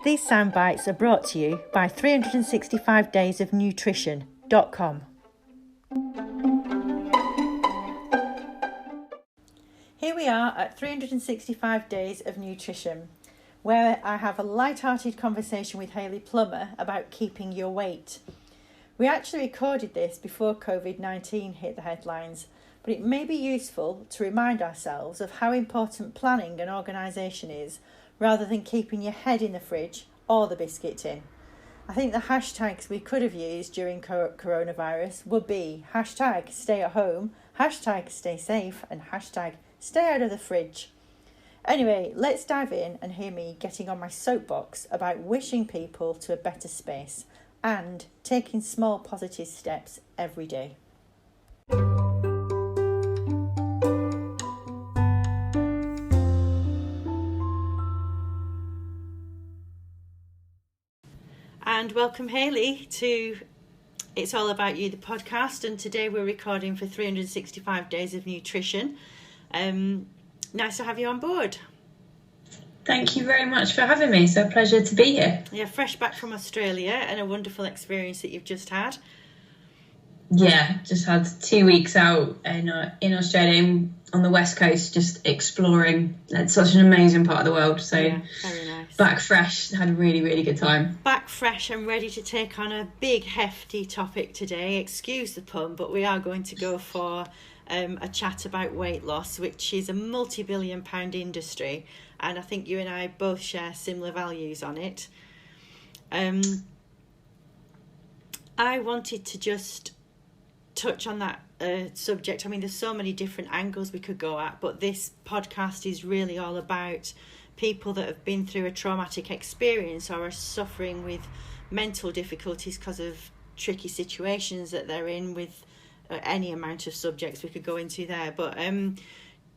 These sound bites are brought to you by 365daysofnutrition.com. Here we are at 365 Days of Nutrition, where I have a light-hearted conversation with Hayley Plummer about keeping your weight. We actually recorded this before COVID-19 hit the headlines, but it may be useful to remind ourselves of how important planning and organisation is, rather than keeping your head in the fridge or the biscuit tin. I think the hashtags we could have used during coronavirus would be hashtag stay at home, hashtag stay safe, and hashtag stay out of the fridge. Anyway, let's dive in and hear me getting on my soapbox about wishing people to a better space and taking small positive steps every day. And welcome, Hayley, to It's All About You, the podcast. And today we're recording for 365 Days of Nutrition. Nice to have you on board. Thank you very much for having me. It's a pleasure to be here. Yeah, fresh back from Australia and a wonderful experience that you've just had. Yeah, just had 2 weeks out in Australia on the West Coast, just exploring. It's such an amazing part of the world. So yeah, very nice. Back fresh, had a really, really good time. Back fresh and ready to take on a big, hefty topic today. Excuse the pun, but we are going to go for a chat about weight loss, which is a multi-billion-pound industry. And I think you and I both share similar values on it. I wanted to just touch on that subject. I mean, there's so many different angles we could go at, but this podcast is really all about people that have been through a traumatic experience or are suffering with mental difficulties because of tricky situations that they're in, with any amount of subjects we could go into there. But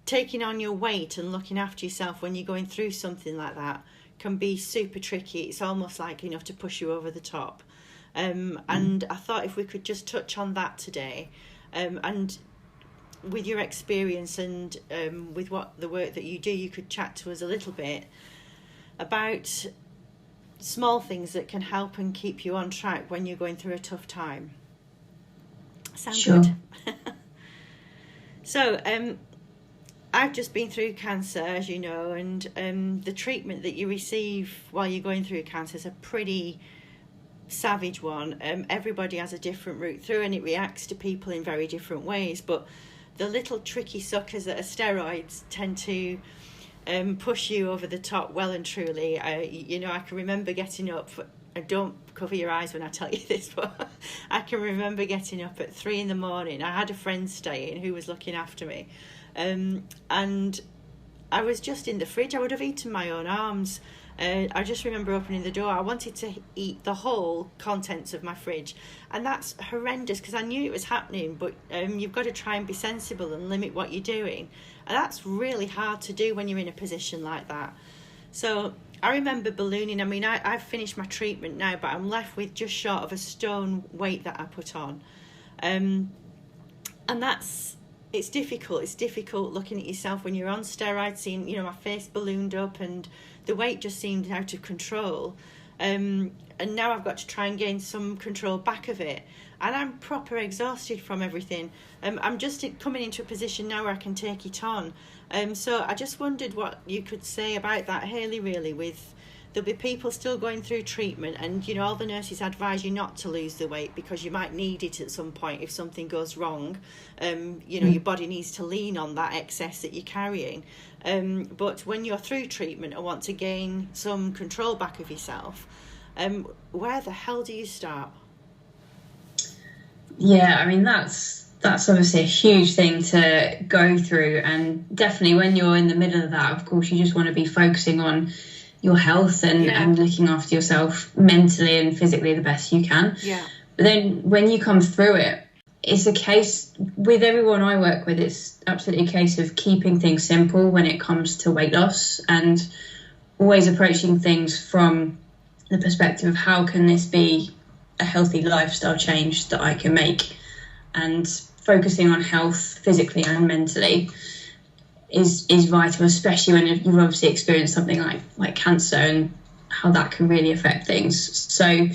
taking on your weight and looking after yourself when you're going through something like that can be super tricky. It's almost like enough to push you over the top. And I thought if we could just touch on that today, and with your experience and with the work that you do, you could chat to us a little bit about small things that can help and keep you on track when you're going through a tough time. Sound sure. Good? So, I've just been through cancer, as you know, and the treatment that you receive while you're going through cancer is a pretty savage one. Everybody has a different route through, and it reacts to people in very different ways. But the little tricky suckers that are steroids tend to push you over the top well and truly. I can remember getting up. Don't cover your eyes when I tell you this, but I can remember getting up at 3 a.m. I had a friend staying who was looking after me, and I was just in the fridge. I would have eaten my own arms. I just remember opening the door. I wanted to eat the whole contents of my fridge, and that's horrendous because I knew it was happening, but you've got to try and be sensible and limit what you're doing, and that's really hard to do when you're in a position like that. So I remember ballooning. I mean, I've finished my treatment now, but I'm left with just short of a stone weight that I put on, and it's difficult. It's difficult looking at yourself when you're on steroids, seeing, my face ballooned up and the weight just seemed out of control. And now I've got to try and gain some control back of it. And I'm proper exhausted from everything. I'm just coming into a position now where I can take it on. So I just wondered what you could say about that, Hayley, really, there'll be people still going through treatment, and all the nurses advise you not to lose the weight because you might need it at some point if something goes wrong. Your body needs to lean on that excess that you're carrying. But when you're through treatment and want to gain some control back of yourself, where the hell do you start? Yeah, I mean, that's obviously a huge thing to go through, and definitely when you're in the middle of that, of course, you just want to be focusing on your health and looking after yourself mentally and physically the best you can. Yeah. But then when you come through it, it's a case with everyone I work with, it's absolutely a case of keeping things simple when it comes to weight loss, and always approaching things from the perspective of how can this be a healthy lifestyle change that I can make, and focusing on health physically and mentally is vital, especially when you've obviously experienced something like cancer, and how that can really affect things. So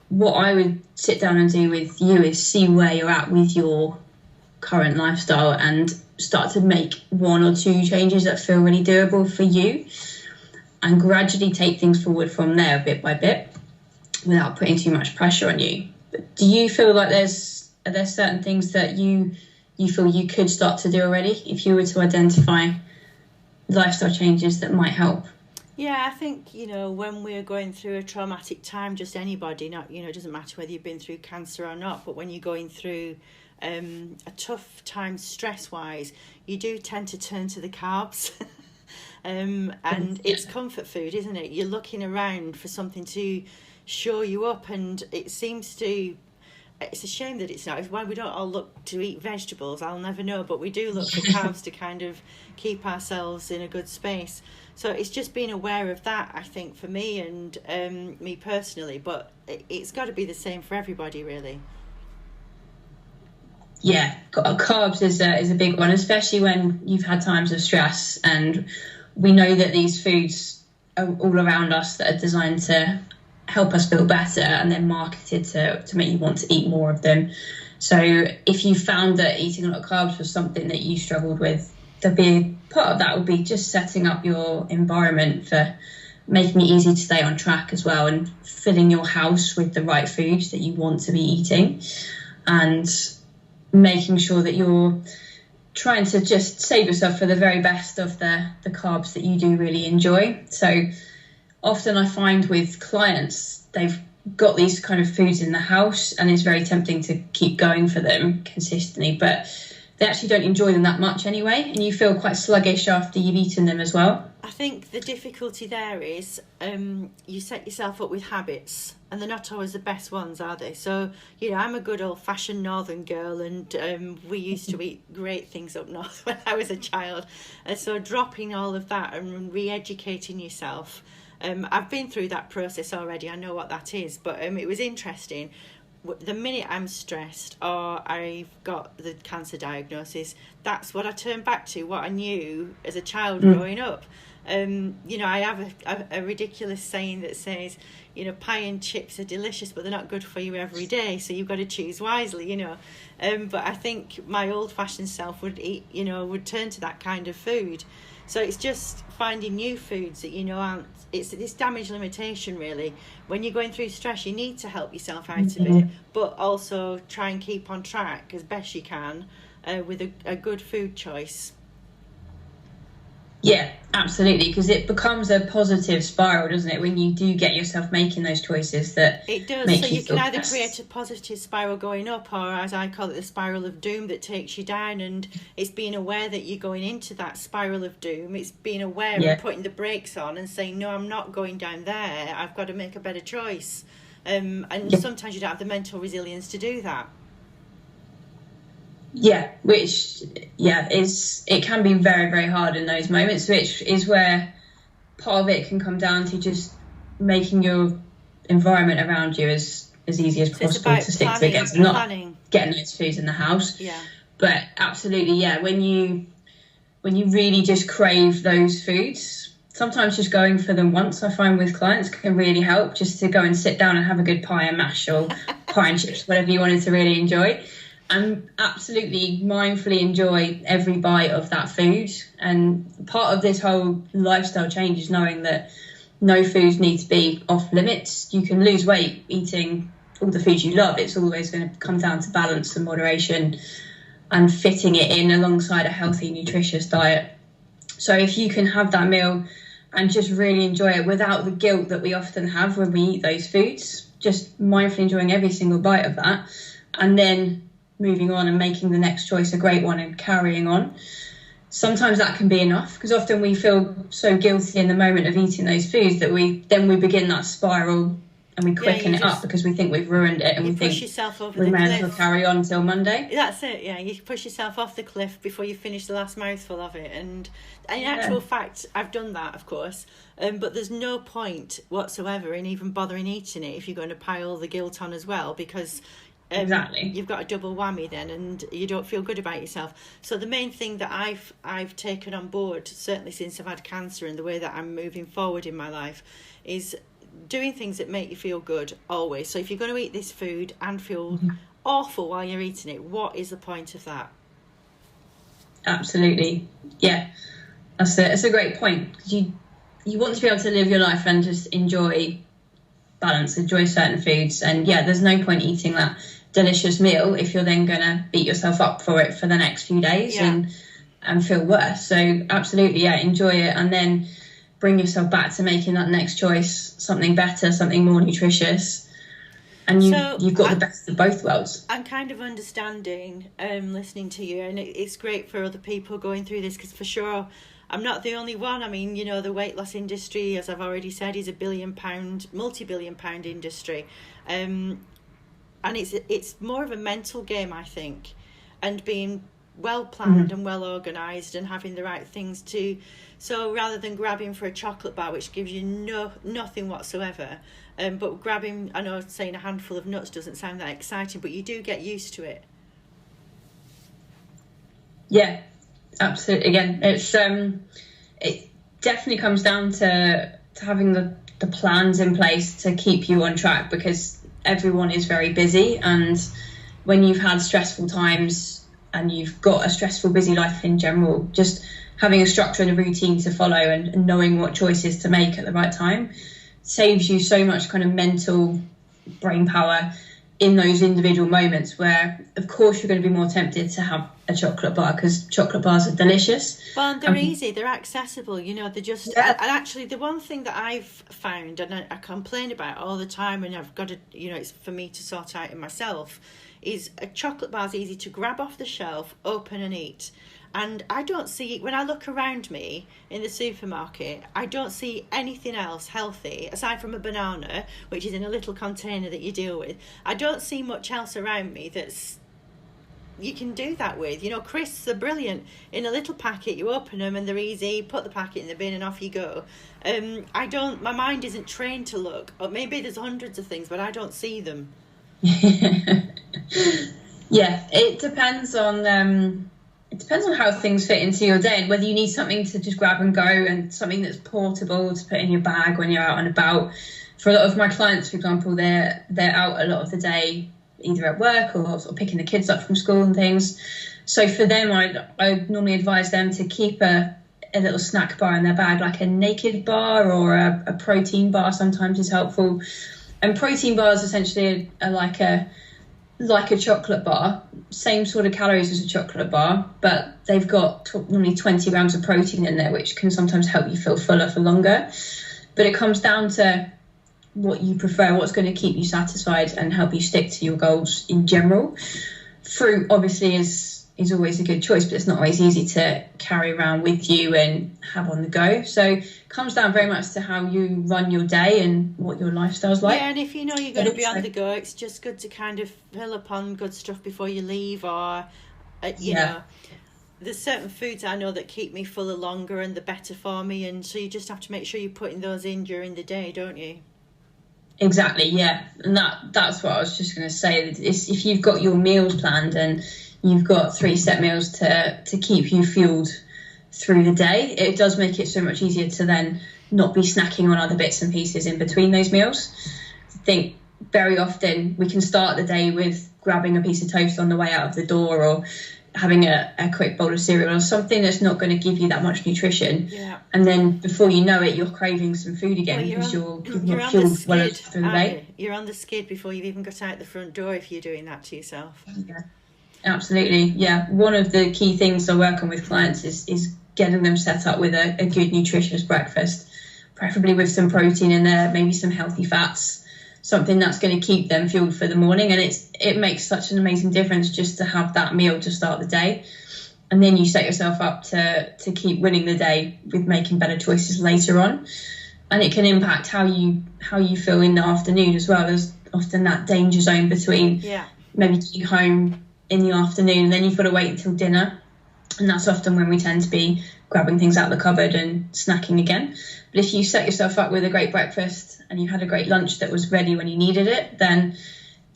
what I would sit down and do with you is see where you're at with your current lifestyle and start to make 1 or 2 changes that feel really doable for you, and gradually take things forward from there bit by bit without putting too much pressure on you. But do you feel like are there certain things that you feel you could start to do already if you were to identify lifestyle changes that might help? Yeah, I think, when we're going through a traumatic time, just anybody, not, it doesn't matter whether you've been through cancer or not, but when you're going through a tough time stress-wise, you do tend to turn to the carbs. And it's comfort food, isn't it? You're looking around for something to shore you up, and it's a shame that it's not. It's why we don't all look to eat vegetables, I'll never know, but we do look for carbs to kind of keep ourselves in a good space. So it's just being aware of that, I think, for me and me personally, but it's got to be the same for everybody, really. Yeah, carbs is a big one, especially when you've had times of stress, and we know that these foods are all around us that are designed to help us feel better, and they're marketed to make you want to eat more of them. So if you found that eating a lot of carbs was something that you struggled with, there'd be part of that would be just setting up your environment for making it easy to stay on track as well, and filling your house with the right foods that you want to be eating, and making sure that you're trying to just save yourself for the very best of the carbs that you do really enjoy. So often I find with clients, they've got these kind of foods in the house and it's very tempting to keep going for them consistently, but they actually don't enjoy them that much anyway, and you feel quite sluggish after you've eaten them as well. I think the difficulty there is you set yourself up with habits, and they're not always the best ones, are they? So, I'm a good old-fashioned northern girl, and we used to eat great things up north when I was a child. And so dropping all of that and re-educating yourself, I've been through that process already. I know what that is, but it was interesting. The minute I'm stressed or I've got the cancer diagnosis, that's what I turn back to, what I knew as a child growing up. I have a ridiculous saying that says, pie and chips are delicious, but they're not good for you every day, so you've got to choose wisely, But I think my old-fashioned self would would turn to that kind of food. So it's just finding new foods that aren't. It's this damage limitation, really. When you're going through stress, you need to help yourself out of it, but also try and keep on track as best you can with a good food choice. Yeah, absolutely, because it becomes a positive spiral, doesn't it, when you do get yourself making those choices that it does. make so you can either best. create a positive spiral going up, or as I call it, the spiral of doom that takes you down. And it's being aware that you're going into that spiral of doom. It's being aware and putting the brakes on and saying, no, I'm not going down there, I've got to make a better choice. And sometimes you don't have the mental resilience to do that. Yeah, it can be very, very hard in those moments, which is where part of it can come down to just making your environment around you as easy as possible to stick to against, not getting those foods in the house. Yeah. But absolutely, when you really just crave those foods, sometimes just going for them once, I find with clients, can really help, just to go and sit down and have a good pie and mash or pie and chips, whatever you wanted to really enjoy. And absolutely mindfully enjoy every bite of that food. And part of this whole lifestyle change is knowing that no foods need to be off limits. You can lose weight eating all the foods you love. It's always going to come down to balance and moderation and fitting it in alongside a healthy, nutritious diet. So if you can have that meal and just really enjoy it without the guilt that we often have when we eat those foods, just mindfully enjoying every single bite of that, and then moving on and making the next choice a great one and carrying on. Sometimes that can be enough, because often we feel so guilty in the moment of eating those foods that we begin that spiral and we quicken it up because we think we've ruined it and we think yourself over we the may cliff. as well carry on till Monday. That's it, you push yourself off the cliff before you finish the last mouthful of it. And in actual fact, I've done that, of course, but there's no point whatsoever in even bothering eating it if you're going to pile the guilt on as well, because Exactly. You've got a double whammy then, and you don't feel good about yourself. So the main thing that I've taken on board, certainly since I've had cancer and the way that I'm moving forward in my life, is doing things that make you feel good always. So if you're going to eat this food and feel awful while you're eating it, what is the point of that? Absolutely. Yeah, that's a great point. You want to be able to live your life and just enjoy balance, enjoy certain foods. And yeah, there's no point eating that delicious meal if you're then going to beat yourself up for it for the next few days and feel worse. So absolutely, yeah, enjoy it, and then bring yourself back to making that next choice something better, something more nutritious, and you've got the best of both worlds. I'm kind of understanding listening to you, and it's great for other people going through this, because for sure I'm not the only one. I mean, you know, the weight loss industry, as I've already said, is a multi-billion pound industry, and it's more of a mental game, I think, and being well planned and well organised and having the right things to. So rather than grabbing for a chocolate bar, which gives you nothing whatsoever, but grabbing, I know saying a handful of nuts doesn't sound that exciting, but you do get used to it. Yeah, absolutely. Again, it definitely comes down to having the plans in place to keep you on track, because everyone is very busy, and when you've had stressful times and you've got a stressful, busy life in general, just having a structure and a routine to follow and knowing what choices to make at the right time saves you so much kind of mental brain power in those individual moments where, of course, you're going to be more tempted to have a chocolate bar, because chocolate bars are delicious. Well, and they're easy, they're accessible, you know, they're just... Yeah. And actually, the one thing that I've found, and I complain about all the time, and I've got to, you know, it's for me to sort out in myself, is a chocolate bar's easy to grab off the shelf, open and eat. And I don't see, when I look around me in the supermarket, I don't see anything else healthy, aside from a banana, which is in a little container that you deal with. I don't see much else around me that's you can do that with. You know, crisps are brilliant. In a little packet, you open them and they're easy, put the packet in the bin and off you go. My mind isn't trained to look. Or maybe there's hundreds of things, but I don't see them. Yeah, it depends on... It depends on how things fit into your day and whether you need something to just grab and go and something that's portable to put in your bag when you're out and about. For a lot of my clients, for example, they're out a lot of the day, either at work or sort of picking the kids up from school and things. So for them, I normally advise them to keep a little snack bar in their bag, like a naked bar or a protein bar sometimes is helpful. And protein bars essentially are like a chocolate bar, same sort of calories as a chocolate bar, but they've got normally 20 grams of protein in there, which can sometimes help you feel fuller for longer. But it comes down to what you prefer, what's going to keep you satisfied and help you stick to your goals in general. Fruit obviously is always a good choice, but it's not always easy to carry around with you and have on the go. So it comes down very much to how you run your day and what your lifestyle's like. Yeah, and if you know you're going to be on the go, it's just good to kind of fill up on good stuff before you leave, or you know, there's certain foods I know that keep me fuller longer and they're better for me, and so you just have to make sure you're putting those in during the day, don't you? Exactly, yeah. And that's what I was just going to say. If you've got your meals planned and you've got 3 set meals to keep you fueled through the day, it does make it so much easier to then not be snacking on other bits and pieces in between those meals. I think very often we can start the day with grabbing a piece of toast on the way out of the door, or having a quick bowl of cereal or something that's not going to give you that much nutrition. Yeah. And then before you know it, you're craving some food again, because you're not fueled well through the day. You're on the skid before you've even got out the front door if you're doing that to yourself. Yeah. Absolutely, yeah. One of the key things I work on with clients is getting them set up with a good nutritious breakfast, preferably with some protein in there, maybe some healthy fats, something that's going to keep them fueled for the morning. And it makes such an amazing difference just to have that meal to start the day, and then you set yourself up to keep winning the day with making better choices later on. And it can impact how you feel in the afternoon as well. There's often that danger zone between maybe getting home in the afternoon and then you've got to wait until dinner, and that's often when we tend to be grabbing things out of the cupboard and snacking again. But if you set yourself up with a great breakfast and you had a great lunch that was ready when you needed it, then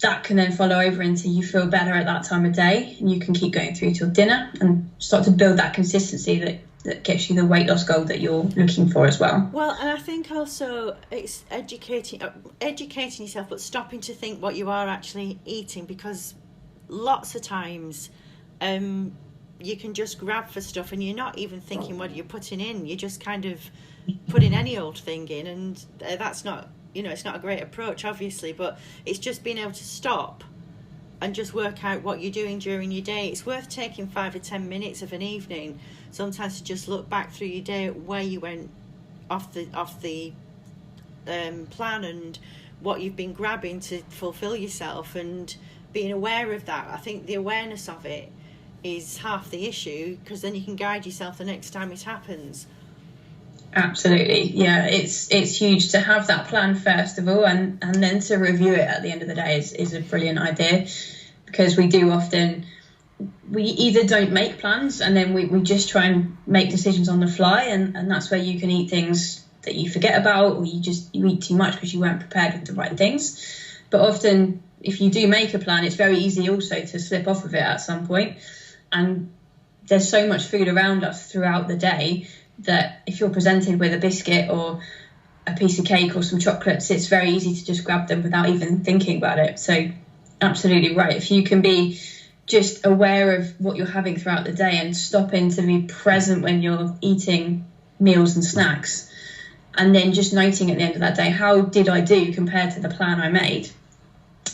that can then follow over into you feel better at that time of day, and you can keep going through till dinner and start to build that consistency that gets you the weight loss goal that you're looking for as well. Well, and I think also it's educating yourself, but stopping to think what you are actually eating, because lots of times you can just grab for stuff and you're not even thinking what you're putting in. You're just kind of putting any old thing in, and that's not, it's not a great approach, obviously, but it's just being able to stop and just work out what you're doing during your day. It's worth taking 5 or 10 minutes of an evening sometimes to just look back through your day at where you went off the plan and what you've been grabbing to fulfill yourself, and being aware of that. I think the awareness of it is half the issue, because then you can guide yourself the next time it happens. Absolutely, yeah. It's huge to have that plan first of all, and then to review it at the end of the day is a brilliant idea, because we either don't make plans and then we just try and make decisions on the fly, and that's where you can eat things that you forget about, or you eat too much because you weren't prepared with the right things. But often if you do make a plan, it's very easy also to slip off of it at some point. And there's so much food around us throughout the day that if you're presented with a biscuit or a piece of cake or some chocolates, it's very easy to just grab them without even thinking about it. So absolutely right. If you can be just aware of what you're having throughout the day and stopping to be present when you're eating meals and snacks, and then just noting at the end of that day, how did I do compared to the plan I made?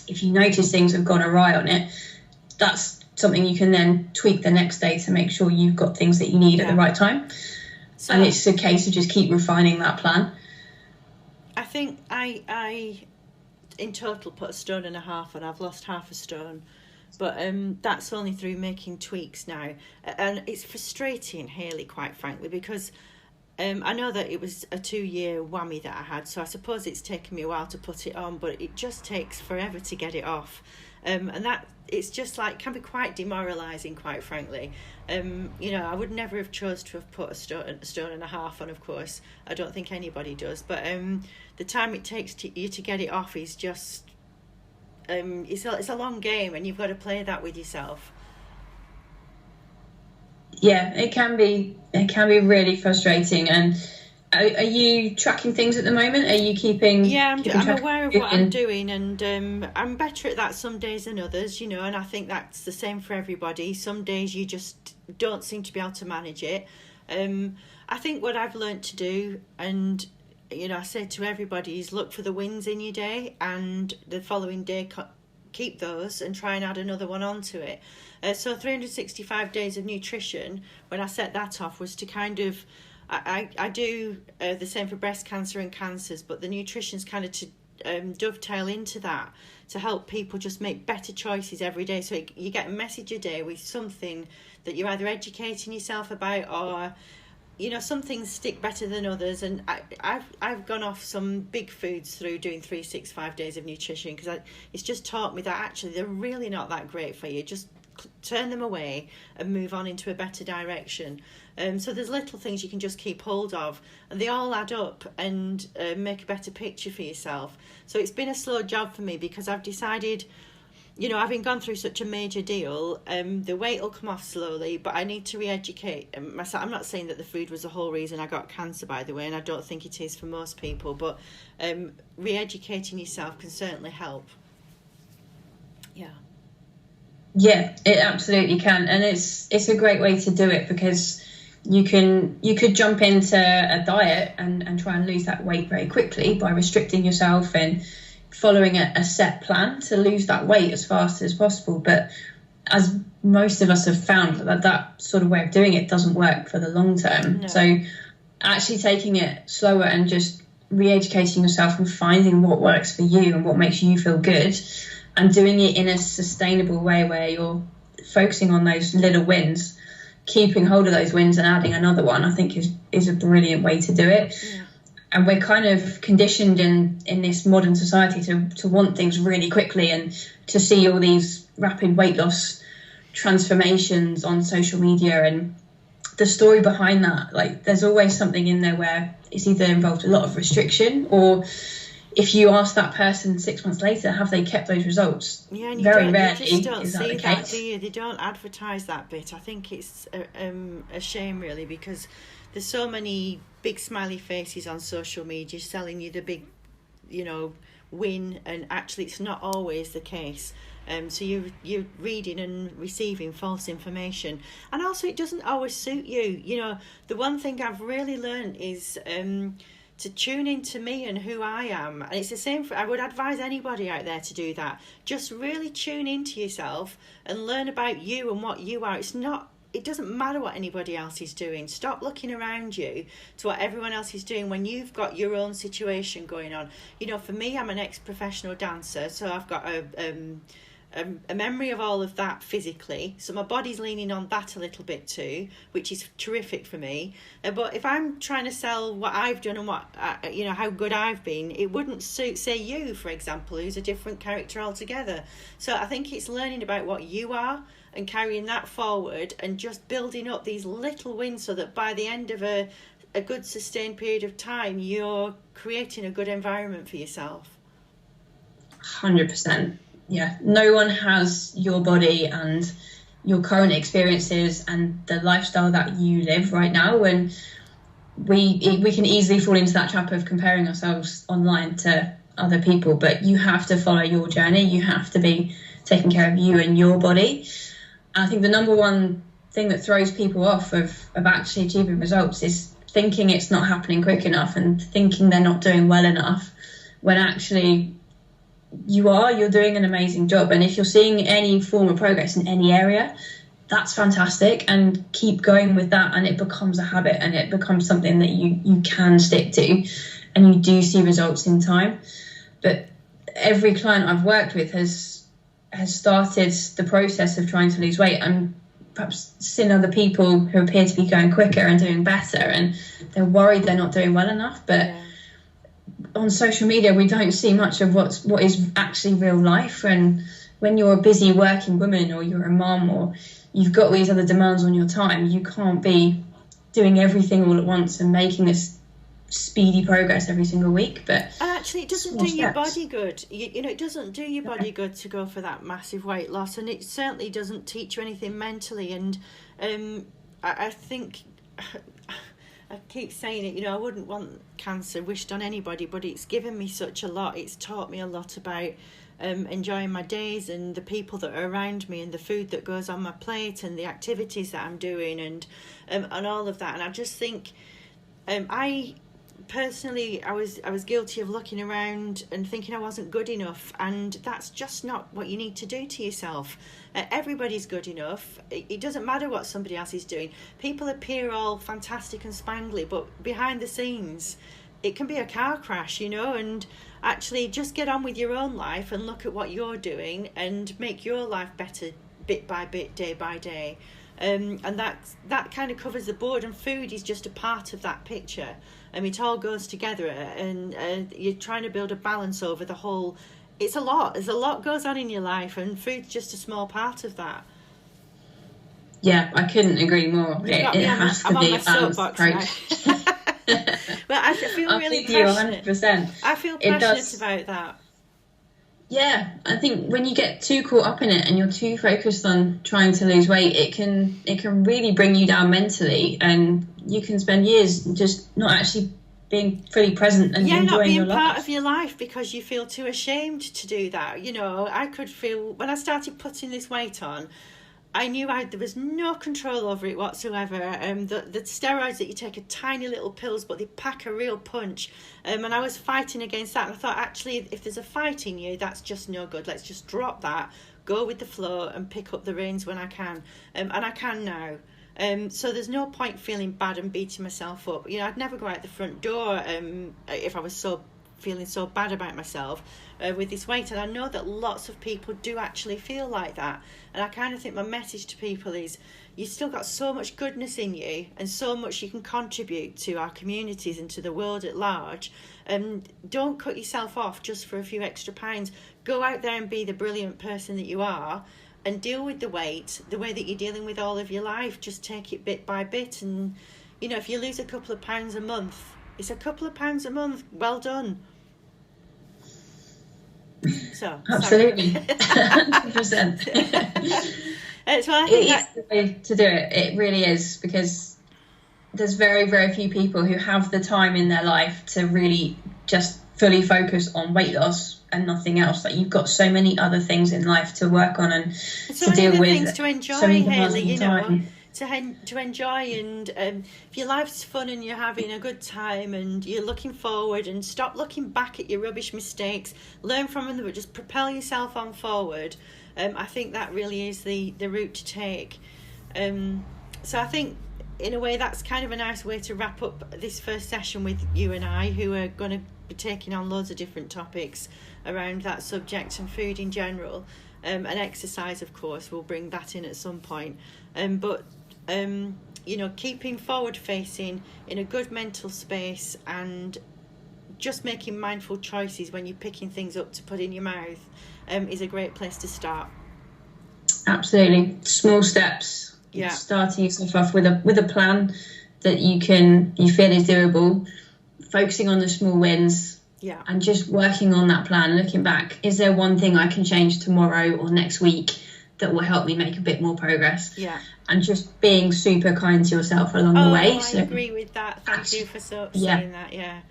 If you notice things have gone awry on it, that's something you can then tweak the next day to make sure you've got things that you need at the right time. So, and it's a case of just keep refining that plan. I think I in total put 1.5 stone, and I've lost half a stone. But that's only through making tweaks now. And it's frustrating, Hayley, quite frankly, because I know that it was a 2-year whammy that I had, so I suppose it's taken me a while to put it on, but it just takes forever to get it off. And that it's just can be quite demoralising, quite frankly. I would never have chose to have put 1.5 stone on, of course. I don't think anybody does. But the time it takes you to get it off is just... it's a long game, and you've got to play that with yourself. Yeah, it can be really frustrating. And are you tracking things at the moment? Are you keeping? Yeah, I'm aware of what I'm doing, and I'm better at that some days than others, and I think that's the same for everybody. Some days you just don't seem to be able to manage it. I think what I've learnt to do, and I say to everybody, is look for the wins in your day, and the following day keep those and try and add another one onto it. So 365 days of nutrition, when I set that off, was to kind of, I do the same for breast cancer and cancers, but the nutrition's kind of to dovetail into that, to help people just make better choices every day. So you get a message a day with something that you're either educating yourself about, or some things stick better than others. And I've gone off some big foods through doing 365 days of nutrition, because it's just taught me that actually they're really not that great for you. Just turn them away and move on into a better direction. So there's little things you can just keep hold of, and they all add up and make a better picture for yourself. So it's been a slow job for me, because I've decided, having gone through such a major deal, the weight will come off slowly, but I need to re-educate myself. I'm not saying that the food was the whole reason I got cancer, by the way, and I don't think it is for most people, but re-educating yourself can certainly help. Yeah, it absolutely can, and it's a great way to do it, because you could jump into a diet and try and lose that weight very quickly by restricting yourself and following a set plan to lose that weight as fast as possible. But as most of us have found, that sort of way of doing it doesn't work for the long term. No. So actually taking it slower and just re-educating yourself and finding what works for you and what makes you feel good, and doing it in a sustainable way where you're focusing on those little wins, keeping hold of those wins and adding another one, I think is a brilliant way to do it. Yeah. And we're kind of conditioned in this modern society to want things really quickly, and to see all these rapid weight loss transformations on social media. And the story behind that, there's always something in there where it's either involved a lot of restriction, or if you ask that person 6 months later, have they kept those results? Yeah, and very you rarely just don't is that see the that, case. do you? They don't advertise that bit. I think it's a shame, really, because there's so many big smiley faces on social media selling you the big, win, and actually it's not always the case. So you're reading and receiving false information, and also it doesn't always suit you. The one thing I've really learned is to tune into me and who I am, and it's the same I would advise anybody out there to do that. Just really tune into yourself and learn about you and what you are. It doesn't matter what anybody else is doing. Stop looking around you to what everyone else is doing when you've got your own situation going on. For me, I'm an ex-professional dancer, so I've got a memory of all of that physically, so my body's leaning on that a little bit too, which is terrific for me. But if I'm trying to sell what I've done and what how good I've been, it wouldn't suit, say, you, for example, who's a different character altogether. So I think it's learning about what you are and carrying that forward, and just building up these little wins, so that by the end of a good sustained period of time, you're creating a good environment for yourself. 100%. Yeah, no one has your body and your current experiences and the lifestyle that you live right now. And we can easily fall into that trap of comparing ourselves online to other people, but you have to follow your journey. You have to be taking care of you and your body. And I think the number one thing that throws people off of actually achieving results is thinking it's not happening quick enough and thinking they're not doing well enough, when actually you're doing an amazing job. And if you're seeing any form of progress in any area, that's fantastic, and keep going with that, and it becomes a habit, and it becomes something that you can stick to, and you do see results in time. But every client I've worked with has started the process of trying to lose weight, and perhaps seen other people who appear to be going quicker and doing better, and they're worried they're not doing well enough. But on social media, we don't see much of what is actually real life. And when you're a busy working woman, or you're a mum, or you've got these other demands on your time, you can't be doing everything all at once and making this speedy progress every single week. But and actually, it doesn't do your body good. It doesn't do your body good to go for that massive weight loss, and it certainly doesn't teach you anything mentally. And I think I keep saying it, I wouldn't want cancer wished on anybody, but it's given me such a lot. It's taught me a lot about enjoying my days, and the people that are around me, and the food that goes on my plate, and the activities that I'm doing, and all of that. And I just think I personally, I was guilty of looking around and thinking I wasn't good enough, and that's just not what you need to do to yourself. Everybody's good enough. It doesn't matter what somebody else is doing. People appear all fantastic and spangly, but behind the scenes it can be a car crash, and actually just get on with your own life and look at what you're doing and make your life better bit by bit, day by day. And that kind of covers the board, and food is just a part of that picture. It all goes together, and you're trying to build a balance over the whole. It's a lot. There's a lot goes on in your life, and food's just a small part of that. Yeah, I couldn't agree more. It has to be a balanced approach. Well, I feel really passionate. 100%. I feel passionate about that. Yeah, I think when you get too caught up in it and you're too focused on trying to lose weight, it can really bring you down mentally, and you can spend years just not actually being fully present and enjoying your life. Not being part of your life because you feel too ashamed to do that. I could feel, when I started putting this weight on, I knew there was no control over it whatsoever. The steroids that you take are tiny little pills, but they pack a real punch. And I was fighting against that. And I thought, actually, if there's a fight in you, that's just no good. Let's just drop that, go with the flow, and pick up the reins when I can. And I can now. So there's no point feeling bad and beating myself up. I'd never go out the front door if I was feeling so bad about myself with this weight. And I know that lots of people do actually feel like that. And I kind of think my message to people is, you've still got so much goodness in you, and so much you can contribute to our communities and to the world at large. Don't cut yourself off just for a few extra pounds. Go out there and be the brilliant person that you are, and deal with the weight the way that you're dealing with all of your life. Just take it bit by bit. And if you lose a couple of pounds a month, it's a couple of pounds a month. Well done. So absolutely, 100%. So I think it is the way to do it. It really is, because there's very, very few people who have the time in their life to really just fully focus on weight loss and nothing else. Like, you've got so many other things in life to work on and to deal with. Things to enjoy, so many Hayley, you know, time. to enjoy. And if your life's fun and you're having a good time and you're looking forward, and stop looking back at your rubbish mistakes, learn from them, but just propel yourself on forward. I think that really is the route to take. So I think, in a way, that's kind of a nice way to wrap up this first session with you and I, who are going to be taking on loads of different topics around that subject and food in general. And exercise, of course, we'll bring that in at some point. But you know, keeping forward facing, in a good mental space, and just making mindful choices when you're picking things up to put in your mouth is a great place to start. Absolutely. Small steps. Yeah. Starting yourself off with a plan that you feel is doable, focusing on the small wins. Yeah. And just working on that plan, looking back, is there one thing I can change tomorrow or next week that will help me make a bit more progress? Yeah. And just being super kind to yourself along the way. I agree with that. Thank you for saying that. Yeah.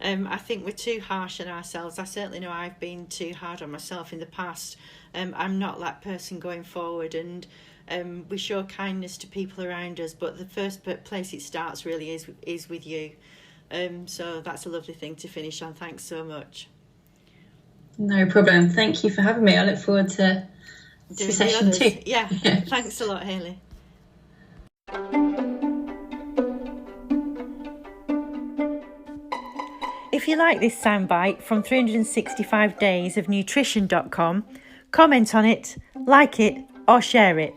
I think we're too harsh on ourselves. I certainly know I've been too hard on myself in the past. I'm not that person going forward, and we show kindness to people around us, but the first place it starts really is with you. So that's a lovely thing to finish on. Thanks so much. No problem. Thank you for having me. I look forward to session 2. Yeah. Thanks a lot, Hayley. If you like this soundbite from 365daysofnutrition.com, comment on it, like it, or share it.